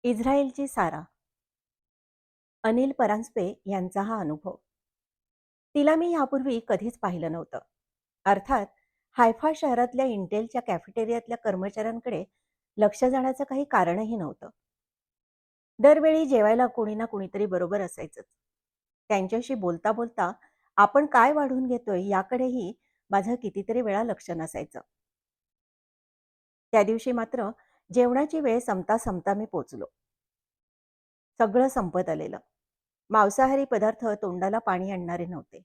इस्रायलची सारा, अनिल परांजपे यांचा हा अनुभव. तिला मी यापूर्वी कधीच पाहिलं नव्हतं. अर्थात हायफा शहरातल्या इंटेलच्या कॅफेटेरियातल्या कर्मचाऱ्यांकडे लक्ष जाण्याचं काही कारणही नव्हतं. दरवेळी जेवायला कोणी ना कोणीतरी बरोबर असायचंच. त्यांच्याशी बोलता बोलता आपण काय वाढून घेतोय याकडेही माझं कितीतरी वेळा लक्ष नसायचं. त्या दिवशी मात्र जेवणाची वेळ संपता संपता मी पोचलो. सगळं संपत आलेलं. मांसाहारी पदार्थ तोंडाला पाणी आणणारे नव्हते.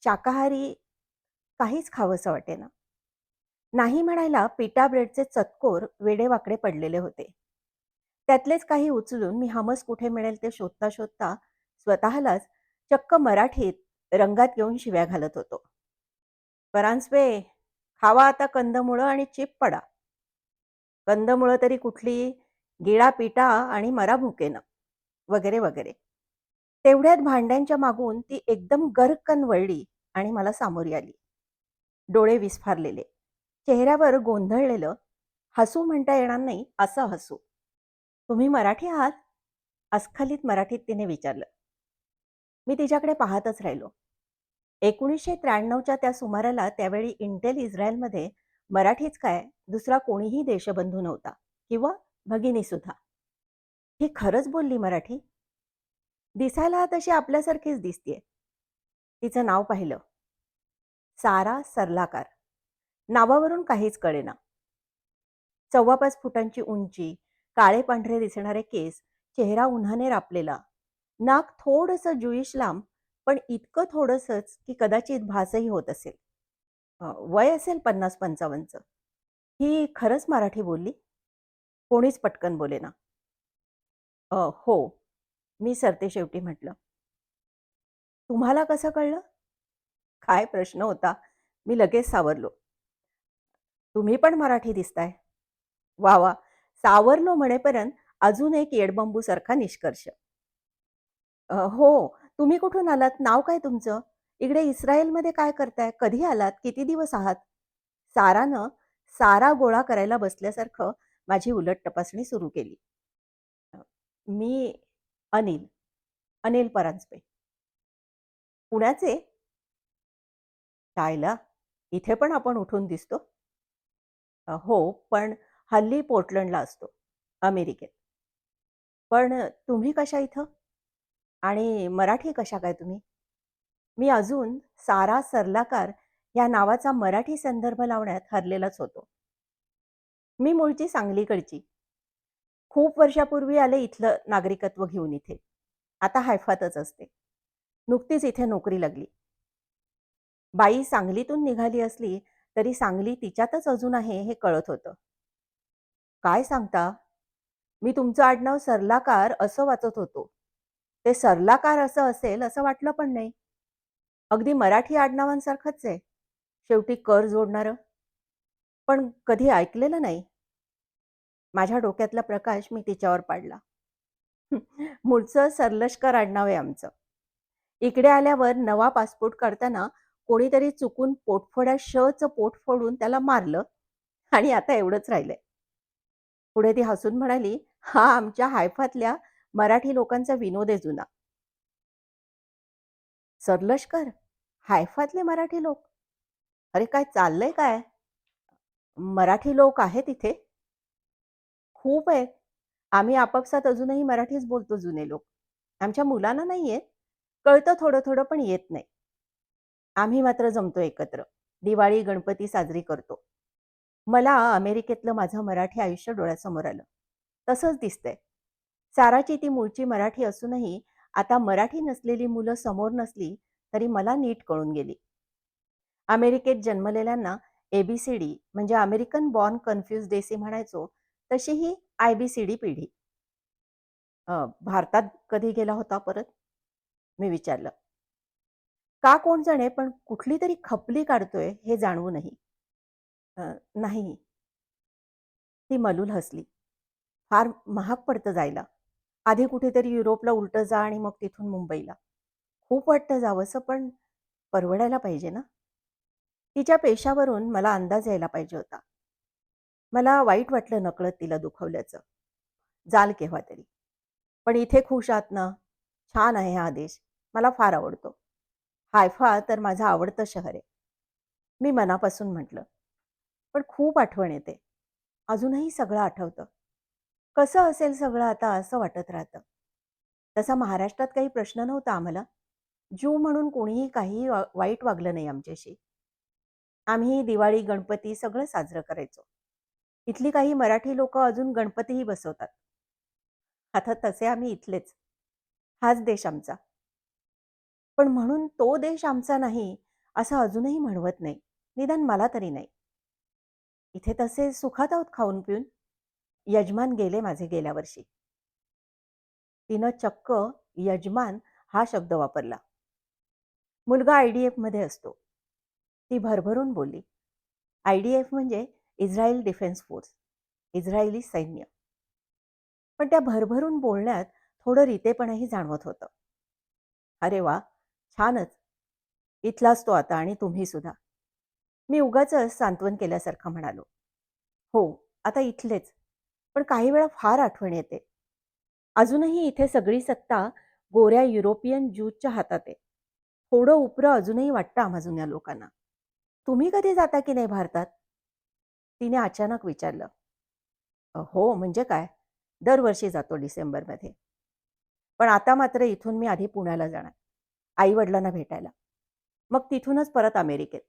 शाकाहारी काहीच खावंसं वाटेना. नाही म्हणायला पिटा ब्रेडचे चतकोर वेडेवाकडे पडलेले होते. त्यातलेच काही उचलून मी हमस कुठे मिळेल ते शोधता शोधता स्वतःलाच चक्क मराठीत रंगात घेऊन शिव्या घालत होतो. "परांजपे, खावा आता कंदमुळं आणि चिप पडा. कंदमुळं तरी कुठली, गिळा पिटा आणि मरा भुकेनं." वगैरे, वगैरे. तेवढ्यात भांड्यांच्या मागून ती एकदम गर्रकन वळली आणि मला सामोरी आली. डोळे विस्फारलेले, चेहऱ्यावर गोंधळलेलं, हसू म्हणता येणार नाही असं हसू. "तुम्ही मराठी आहात?" अस्खलित मराठीत तिने विचारलं. मी तिच्याकडे पाहतच राहिलो. 1993च्या त्या सुमाराला त्यावेळी इंटेल इस्रायलमध्ये मराठीच काय, दुसरा कोणीही देशबंधू नव्हता किंवा भगिनीसुद्धा. ही खरंच बोलली मराठी? दिसायला तशी आपल्यासारखीच दिसतीये. तिचं नाव पाहिलं. सारा सर्लाकार. नावावरून काहीच कळेना. 5.25 फुटांची उंची, काळे-पांढरे दिसणारे केस, चेहरा उन्हाने रापलेला, नाक थोडंसं ज्युईश लांब, पण इतकं थोडंसंच की कदाचित भासही होत असेल. वय असेल 50-55चं. ही खरंच मराठी बोलली? कोणीच पटकन बोलेना. हो. मी सरतेशेवटी म्हटलं. तुम्हाला कसं कळलं? काय प्रश्न होता. मी लगेच सावरलो. तुम्ही पण मराठी दिसताय. वाह! वाह! सावरलो म्हणेपर्यंत अजून एक येडबंबूसारखा निष्कर्ष. हो. तुम्ही कुठून आलात? नाव काय तुमचं? इकडे इस्रायलमध्ये काय करताय? कधी आलात? किती दिवस आहात? सारानं सारा गोळा करायला बसल्यासारखं माझी उलट तपासणी सुरू केली. अ, मी अनिल, अनिल परांजपे. पुण्याचे? शाळेला? इथे पण आपण उठून दिसतो? हो, पण हल्ली पोर्टलंडला असतो, अमेरिकेत. पण तुम्ही कशा इथं? आणि मराठी कशा काय तुम्ही? मी अजून सारा सर्लाकार या नावाचा मराठी संदर्भ लावण्यात हरलेलाच होतो. मी मूळची सांगलीकडची. खूप वर्षापूर्वी आले इथलं नागरिकत्व घेऊन इथे. आता हैफातच असते. नुकतीच इथे नोकरी लागली. बाई सांगलीतून निघाली असली तरी सांगली तिच्यातच अजून आहे हे कळत होतं. काय सांगता? मी तुमचं आडनाव सर्लाकार असं वाचत होतो. ते सर्लाकार असं असेल असं वाटलं पण नाही. अगदी मराठी आडनावांसारखंच आहे. शेवटी कर जोडणारं. पण कधी ऐकलेलं नाही. माझ्या डोक्यातला प्रकाश मी तिच्यावर पाडला. मूळचं सरलष्कर आडनाव आहे आमचं. इकडे आल्यावर नवा पासपोर्ट काढताना कोणीतरी चुकून पोटफोड्या शचं पोट फोडून त्याला मारलं आणि आता एवढंच राहिलंय. पुढे ती हसून म्हणाली, "हा आमच्या हायफातल्या मराठी लोकांचा विनोद आहे जुना." सरलष्कर? हायफातले मराठी लोक? अरे काय चाललंय काय? मराठी लोक आहेत इथे? खूप आहेत. आम्ही आपापसात अजूनही मराठीच बोलतो जुने लोक. आमच्या मुलांना नाही येत. कळतं थोडं-थोडं पण येत नाही. आम्ही मात्र जमतो एकत्र. दिवाळी, गणपती साजरी करतो. मला अमेरिकेतलं माझं मराठी आयुष्य डोळ्यासमोर आलं. तसंच दिसतंय. साराची ती मूळची मराठी असूनही आता मराठी नसलेली मुलं समोर नसली तरी मला नीट कळून गेली. अमेरिकेत जन्मलेल्यांना ए-बी-सी-डी म्हणजे अमेरिकन बॉर्न कन्फ्युज्ड डेसी म्हणायचो, तशी ही आय-बी-सी-डी पिढी. भारतात कधी गेला होता परत? मी विचारलं. का कोण जाणे, पण कुठली तरी खपली काढतोय हे जाणवूनही. नाही. ती मलूल हसली. फार महाग पडतं जायला. आधी कुठेतरी युरोपला उलटं जा आणि मग तिथून मुंबईला. खूप वाटतं जावंसं, पण परवडायला पाहिजे ना. तिच्या पेशावरून मला अंदाज यायला पाहिजे होता. मला वाईट वाटलं नकळत तिला दुखवल्याचं. जाल केव्हा तरी. पण इथे खुश आहात ना? छान आहे हा देश. मला फार आवडतो. हायफा तर माझं आवडतं शहर आहे. मी मनापासून म्हटलं. पण खूप आठवण येते. अजूनही सगळं आठवतं. कसं असेल सगळं आता असं वाटत राहतं. तसा महाराष्ट्रात काही प्रश्न नव्हता आम्हाला. ज्यू म्हणून कोणीही काही वाईट वागलं नाही आमच्याशी. आम्ही दिवाळी, गणपती सगळं साजरं करायचो. इथली काही मराठी लोकं अजून गणपतीही बसवतात. आता तसे आम्ही इथलेच. हाच देश आमचा. पण म्हणून तो देश आमचा नाही, असं अजूनही म्हणवत नाही. निदान मला तरी नाही. इथे तसे सुखात आहोत खाऊन-पिऊन. यजमान गेले माझे गेल्या वर्षी. तिनं चक्क यजमान हा शब्द वापरला. मुलगा आय-डी-एफमध्ये असतो. ती भरभरून बोलली. आय-डी-एफ म्हणजे इस्रायल डिफेन्स फोर्स, इस्रायली सैन्य. पण त्या भरभरून बोलण्यात थोडं रितेपणही जाणवत होतं. अरे वाह! छानच. इथलाच तो आता आणि तुम्ही सुद्धा. मी उगाचच सांत्वन केल्यासारखं म्हणालो. हो, आता इथलेच. पण काही वेळा फार आठवण येते. अजूनही इथे सगळी सत्ता गोऱ्या युरोपियन ज्यूजच्या हातात आहे. थोडं उपरं अजूनही वाटतं आम्हा जुन्या लोकांना. तुम्ही कधी जाता की नाही भारतात? तिने अचानक विचारलं. हो, म्हणजे काय? दरवर्षी जातो डिसेंबरमध्ये. पण आता मात्र इथून मी आधी पुण्याला जाणार. आई-वडिलांना भेटायला. मग तिथूनच परत अमेरिकेत.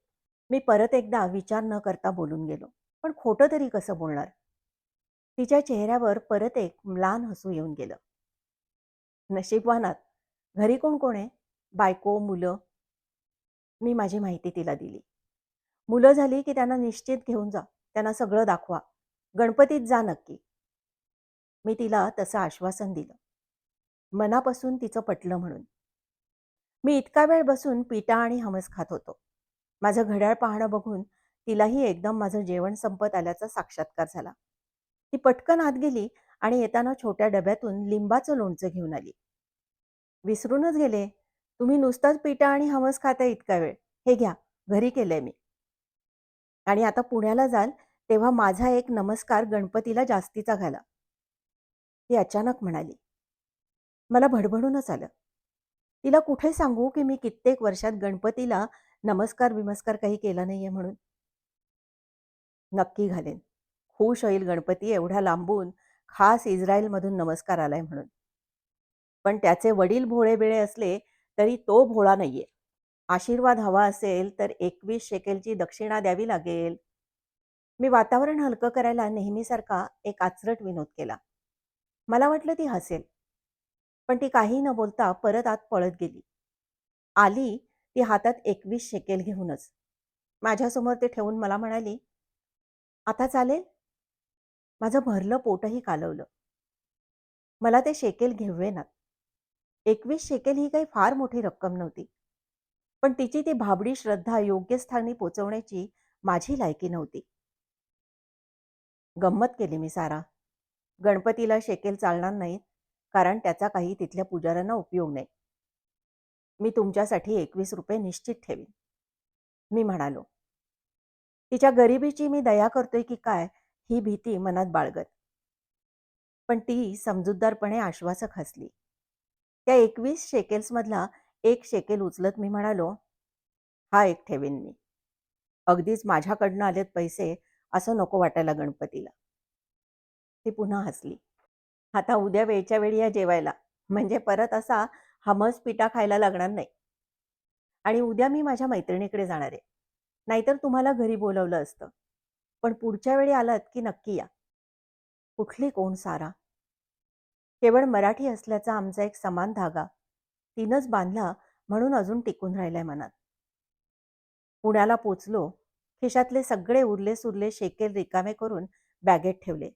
मी परत एकदा विचार न करता बोलून गेलो. पण खोटं तरी कसं बोलणार? तिच्या चेहऱ्यावर परत एक म्लान हसू येऊन गेलं. नशीबवान आहात. घरी कोण-कोण आहे? बायको, मुलं? मी माझी माहिती तिला दिली. मुलं झाली की त्यांना निश्चित घेऊन जा. त्यांना सगळं दाखवा. गणपतीत जा नक्की. मी तिला तसं आश्वासन दिलं. मनापासून तिचं पटलं म्हणून. मी इतका वेळ बसून पिठा आणि हमस खात होतो. माझं घड्याळ पाहणं बघून तिलाही एकदम माझं जेवण संपत आल्याचा साक्षात्कार झाला. ती पटकन आत गेली आणि येताना छोट्या डब्यातून लिंबाचं लोणचं घेऊन आली. विसरूनच गेले. तुम्ही नुसताच पिठा आणि हमस खाताय इतका वेळ. हे घ्या, घरी केलंय मी. आणि आता पुण्याला जाल तेव्हा माझा एक नमस्कार गणपतीला जास्तीचा घाला. ती अचानक म्हणाली. मला भडभडूनच आलं. तिला कुठे सांगू की मी कित्येक वर्षात गणपतीला नमस्कार-बिमस्कार काही केला नाहीये म्हणून? नक्की घालेन. खुश होईल गणपती एवढ्या लांबून खास इस्रायलमधून नमस्कार आलाय म्हणून. पण त्याचे वडील भोळे-बिळे असले तरी तो भोळा नाहीये. आशीर्वाद हवा असेल तर 21 शेकेलची दक्षिणा द्यावी लागेल. मी वातावरण हलकं करायला नेहमीसारखा एक आचरट विनोद केला. मला वाटलं ती हसेल. पण ती काही न बोलता परत आत पळत गेली. आली ती हातात 21 शेकेल घेऊनच. माझ्यासमोर ते ठेवून मला म्हणाली, "आता चालेल?" माझं भरलं पोटही कालवलं. मला ते शेकेल घेवेनात. 21 शेकेल ही काही फार मोठी रक्कम नव्हती. पण तिची ती भाबडी श्रद्धा योग्य स्थानी पोचवण्याची माझी लायकी नव्हती. गंमत केली मी सारा. गणपतीला शेकेल चालणार नाहीत, कारण त्याचा काही तिथल्या पुजाऱ्यांना उपयोग नाही. मी तुमच्यासाठी ₹21 निश्चित ठेवीन. मी म्हणालो. तिच्या गरिबीची मी दया करतोय की काय ही भीती मनात बाळगत. पण ती समजूतदारपणे आश्वासक हसली. त्या 21 शेकेल्समधला 1 शेकेल उचलत मी म्हणालो, "हा एक ठेवीन मी. अगदीच माझ्याकडनं आलेत पैसे असं नको वाटायला गणपतीला." ती पुन्हा हसली. "आता उद्या वेळच्या वेळी या जेवायला. म्हणजे परत असा हमस पिठा खायला लागणार नाही. आणि उद्या मी माझ्या मैत्रिणीकडे जाणार आहे. नाहीतर तुम्हाला घरी बोलावलं असतं. पण पुढच्या वेळी आलात की नक्की या." कुठली कोण सारा? केवळ मराठी असल्याचा आमचा एक समान धागा तिनंच बांधला म्हणून अजून टिकून राहिलाय मनात. पुण्याला पोचलो. खिशातले सगळे उरले-सुरले शेकेल रिकामे करून बॅगेत ठेवले.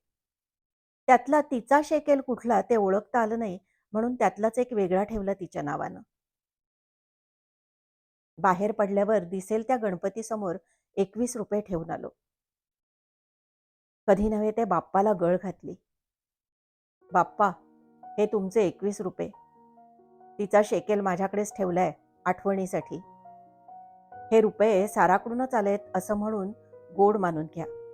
त्यातला तिचा शेकेल कुठला ते ओळखता आलं नाही म्हणून त्यातलाच एक वेगळा ठेवला तिच्या नावानं. बाहेर पडल्यावर दिसेल त्या गणपतीसमोर ₹21 ठेवून आलो. कधी नव्हे ते बाप्पाला गळ घातली. "बाप्पा, हे तुमचे ₹21. तिचा शेकेल माझ्याकडेच ठेवलाय आठवणीसाठी. हे रुपये साराकडूनच आलेत असं म्हणून गोड मानून घ्या."